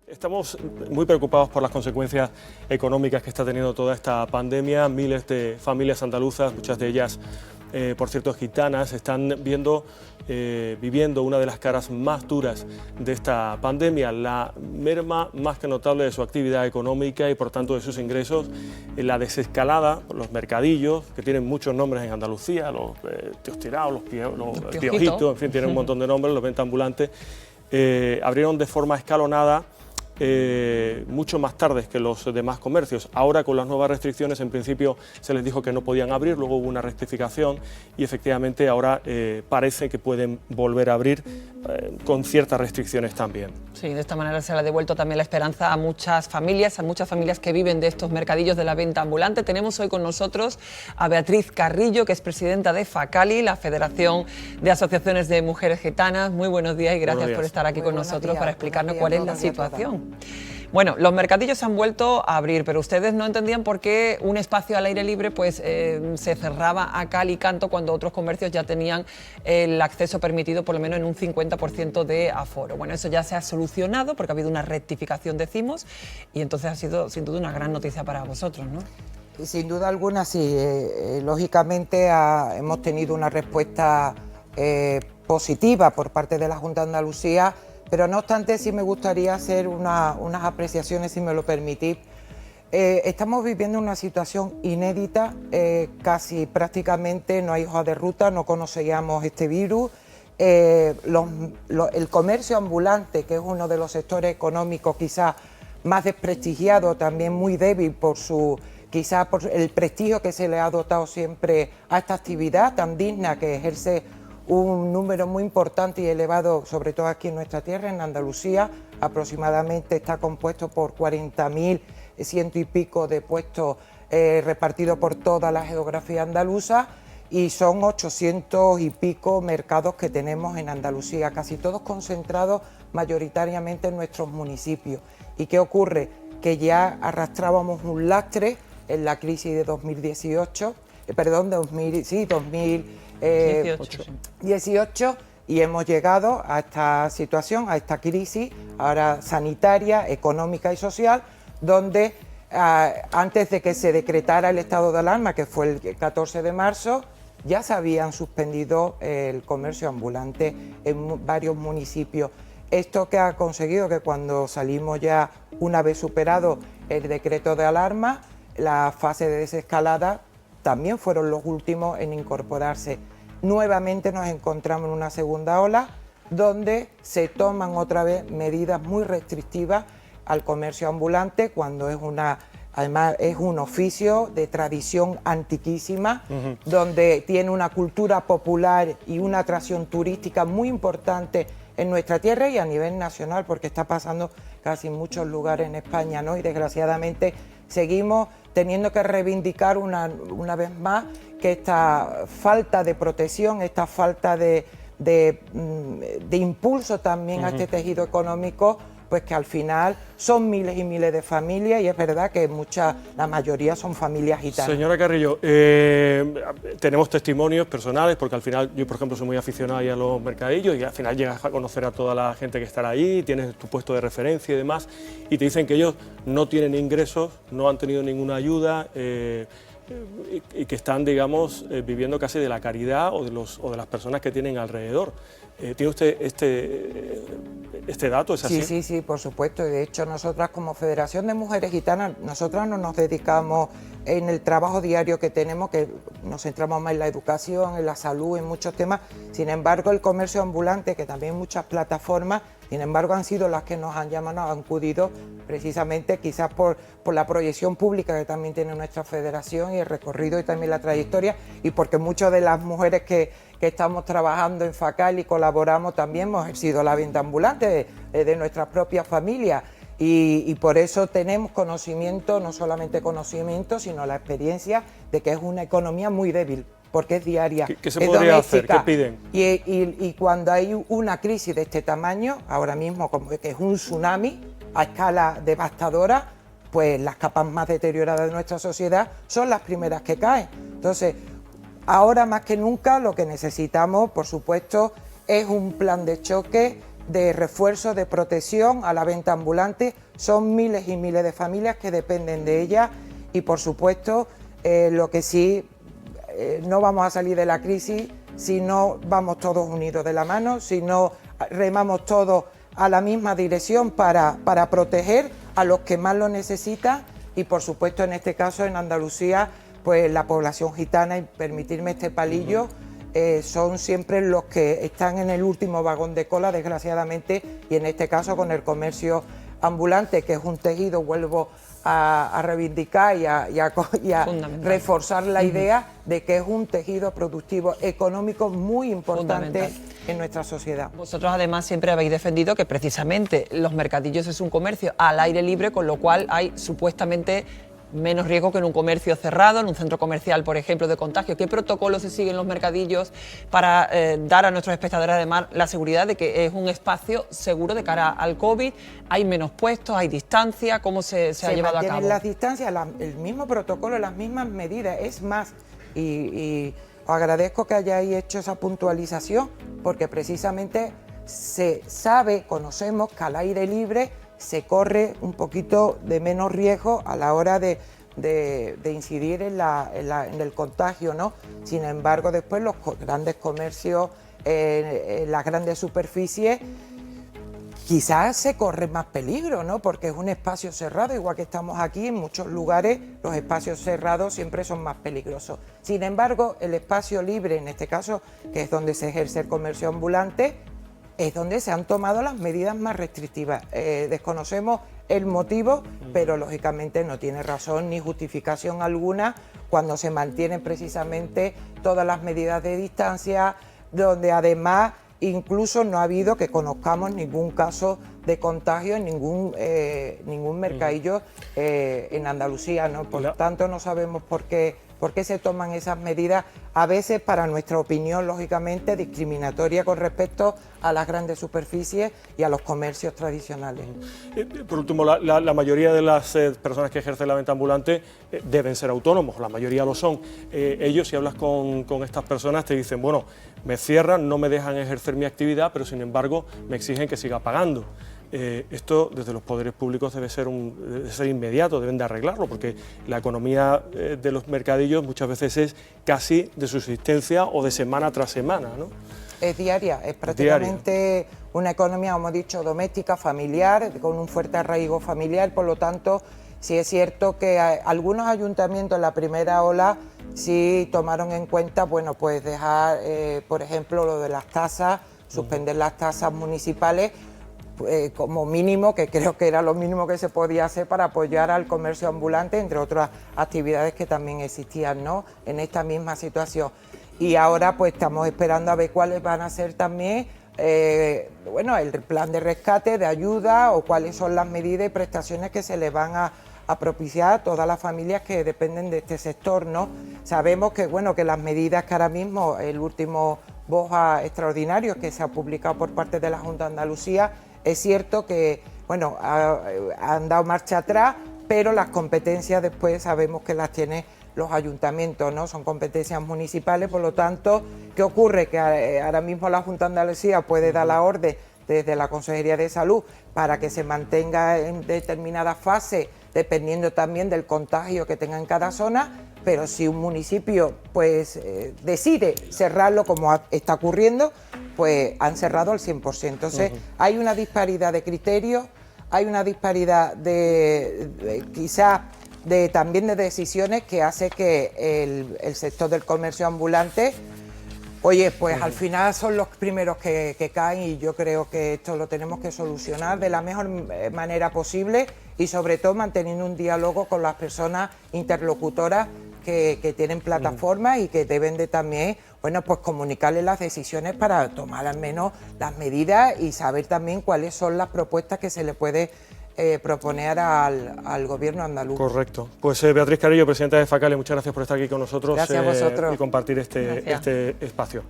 Estamos muy preocupados por las consecuencias económicas que está teniendo toda esta pandemia. Miles de familias andaluzas, muchas de ellas, por cierto, gitanas, están viviendo una de las caras más duras de esta pandemia, la merma más que notable de su actividad económica y por tanto de sus ingresos, la desescalada, los mercadillos, que tienen muchos nombres en Andalucía, los tíos tirados, los piojitos, en fin, tienen un montón de nombres, los ventas ambulantes, abrieron de forma escalonada, mucho más tarde que los demás comercios. Ahora, con las nuevas restricciones, en principio se les dijo que no podían abrir, luego hubo una rectificación y efectivamente ahora parece que pueden volver a abrir con ciertas restricciones también. Sí, de esta manera se le ha devuelto también la esperanza a muchas familias que viven de estos mercadillos de la venta ambulante. Tenemos hoy con nosotros a Beatriz Carrillo, que es presidenta de FACALI, la Federación de Asociaciones de Mujeres Gitanas. Muy buenos días y gracias por estar aquí con nosotros para explicarnos cuál es la situación. Bueno, los mercadillos se han vuelto a abrir, pero ustedes no entendían por qué un espacio al aire libre pues se cerraba a cal y canto cuando otros comercios ya tenían el acceso permitido por lo menos en un 50% de aforo. Bueno, eso ya se ha solucionado porque ha habido una rectificación, decimos, y entonces ha sido sin duda una gran noticia para vosotros, ¿no? Sin duda alguna, sí. Lógicamente hemos tenido una respuesta positiva por parte de la Junta de Andalucía, pero no obstante sí me gustaría hacer unas apreciaciones, si me lo permitís. Estamos viviendo una situación inédita, casi prácticamente no hay hoja de ruta, no conocíamos este virus. El comercio ambulante, que es uno de los sectores económicos quizás más desprestigiado, también muy débil quizás por el prestigio que se le ha dotado siempre a esta actividad tan digna que ejerce un número muy importante y elevado, sobre todo aquí en nuestra tierra, en Andalucía. Aproximadamente está compuesto por 40.000, ciento y pico de puestos repartidos por toda la geografía andaluza, y son 800 y pico mercados que tenemos en Andalucía, casi todos concentrados mayoritariamente en nuestros municipios. ¿Y qué ocurre? Que ya arrastrábamos un lastre en la crisis de 2018, y hemos llegado a esta situación, a esta crisis ahora sanitaria, económica y social, donde antes de que se decretara el estado de alarma, que fue el 14 de marzo, ya se habían suspendido el comercio ambulante en varios municipios. Esto que ha conseguido que cuando salimos ya, una vez superado el decreto de alarma, la fase de desescalada, también fueron los últimos en incorporarse. Nuevamente nos encontramos en una segunda ola donde se toman otra vez medidas muy restrictivas al comercio ambulante, cuando además es un oficio de tradición antiquísima, donde tiene una cultura popular y una atracción turística muy importante en nuestra tierra y a nivel nacional, porque está pasando casi en muchos lugares en España, ¿no? Y desgraciadamente seguimos teniendo que reivindicar una vez más que esta falta de protección, esta falta de impulso también a este tejido económico, pues que al final son miles y miles de familias, y es verdad que la mayoría son familias gitanas. Señora Carrillo, tenemos testimonios personales, porque al final yo, por ejemplo, soy muy aficionado a los mercadillos y al final llegas a conocer a toda la gente que estará ahí, tienes tu puesto de referencia y demás, y te dicen que ellos no tienen ingresos, no han tenido ninguna ayuda, y que están, digamos, viviendo casi de la caridad o de las personas que tienen alrededor. ¿Tiene usted este dato? ¿Es así? Sí, por supuesto. De hecho, nosotras como Federación de Mujeres Gitanas, nosotras no nos dedicamos en el trabajo diario que tenemos, que nos centramos más en la educación, en la salud, en muchos temas. Sin embargo, el comercio ambulante, que también muchas plataformas, sin embargo, han sido las que nos han llamado, han acudido precisamente quizás por la proyección pública que también tiene nuestra federación y el recorrido y también la trayectoria, y porque muchas de las mujeres que estamos trabajando en FACALI y colaboramos también hemos ejercido la venta ambulante de nuestras propias familias, y por eso tenemos conocimiento, no solamente conocimiento, sino la experiencia de que es una economía muy débil, porque es diaria. ¿Qué se podría hacer? ¿Qué piden? Y cuando hay una crisis de este tamaño, ahora mismo como que es un tsunami a escala devastadora, pues las capas más deterioradas de nuestra sociedad son las primeras que caen. Entonces, ahora más que nunca lo que necesitamos, por supuesto, es un plan de choque de refuerzo, de protección a la venta ambulante. Son miles y miles de familias que dependen de ella y, por supuesto, lo que sí, no vamos a salir de la crisis si no vamos todos unidos de la mano, si no remamos todos a la misma dirección para proteger a los que más lo necesitan y, por supuesto, en este caso en Andalucía, pues la población gitana, y permitirme este palillo, son siempre los que están en el último vagón de cola, desgraciadamente, y en este caso con el comercio ambulante, que es un tejido, vuelvo a reivindicar y a reforzar la idea de que es un tejido productivo económico muy importante en nuestra sociedad. Vosotros además siempre habéis defendido que precisamente los mercadillos es un comercio al aire libre, con lo cual hay supuestamente menos riesgo que en un comercio cerrado, en un centro comercial, por ejemplo, de contagio. ¿Qué protocolos se siguen en los mercadillos para dar a nuestros espectadores además la seguridad de que es un espacio seguro de cara al COVID? ¿Hay menos puestos, hay distancia? ¿Cómo se ha llevado a cabo? Las distancias, el mismo protocolo, las mismas medidas, es más, y os agradezco que hayáis hecho esa puntualización, porque precisamente se sabe, conocemos que al aire libre se corre un poquito de menos riesgo a la hora de incidir en el contagio, ¿no? Sin embargo, después los grandes comercios, las grandes superficies, quizás se corre más peligro, ¿no? Porque es un espacio cerrado, igual que estamos aquí, en muchos lugares los espacios cerrados siempre son más peligrosos. Sin embargo, el espacio libre, en este caso, que es donde se ejerce el comercio ambulante, es donde se han tomado las medidas más restrictivas. Desconocemos el motivo, pero lógicamente no tiene razón ni justificación alguna cuando se mantienen precisamente todas las medidas de distancia, donde además incluso no ha habido, que conozcamos, ningún caso de contagio en ningún mercadillo en Andalucía, ¿no? Por lo tanto, no sabemos por qué se toman esas medidas, a veces, para nuestra opinión, lógicamente, discriminatoria con respecto a las grandes superficies y a los comercios tradicionales. Por último, la mayoría de las personas que ejercen la venta ambulante deben ser autónomos, la mayoría lo son. Ellos, si hablas con estas personas, te dicen, bueno, me cierran, no me dejan ejercer mi actividad, pero sin embargo me exigen que siga pagando. Esto desde los poderes públicos debe ser inmediato, deben de arreglarlo, porque la economía de los mercadillos muchas veces es casi de subsistencia o de semana tras semana, ¿no? Es diaria, es prácticamente una economía, como he dicho, doméstica, familiar, con un fuerte arraigo familiar. Por lo tanto, sí es cierto que algunos ayuntamientos en la primera ola sí tomaron en cuenta, bueno, pues dejar, por ejemplo, lo de las tasas, suspender las tasas municipales, como mínimo, que creo que era lo mínimo que se podía hacer para apoyar al comercio ambulante, entre otras actividades que también existían, ¿no?, en esta misma situación. Y ahora pues estamos esperando a ver cuáles van a ser también bueno, el plan de rescate, de ayuda, o cuáles son las medidas y prestaciones que se les van a propiciar a todas las familias que dependen de este sector, ¿no? Sabemos que, bueno, que las medidas que ahora mismo, el último BOJA extraordinario que se ha publicado por parte de la Junta de Andalucía, es cierto que, bueno, han dado marcha atrás, pero las competencias después sabemos que las tienen los ayuntamientos, ¿no? Son competencias municipales. Por lo tanto, ¿qué ocurre? Que ahora mismo la Junta de Andalucía puede dar la orden desde la Consejería de Salud para que se mantenga en determinadas fases, dependiendo también del contagio que tenga en cada zona, pero si un municipio pues decide cerrarlo, como está ocurriendo, pues han cerrado al 100%. Entonces, hay una disparidad de criterios, hay una disparidad quizás también de decisiones que hace que el sector del comercio ambulante, oye, pues al final son los primeros que caen, y yo creo que esto lo tenemos que solucionar de la mejor manera posible, y sobre todo manteniendo un diálogo con las personas interlocutoras que tienen plataformas y que deben de también, bueno, pues comunicarles las decisiones para tomar al menos las medidas y saber también cuáles son las propuestas que se le puede proponer al gobierno andaluz. Correcto. Pues Beatriz Carrillo, presidenta de FACALI, muchas gracias por estar aquí con nosotros. Gracias a vosotros. Y compartir este espacio.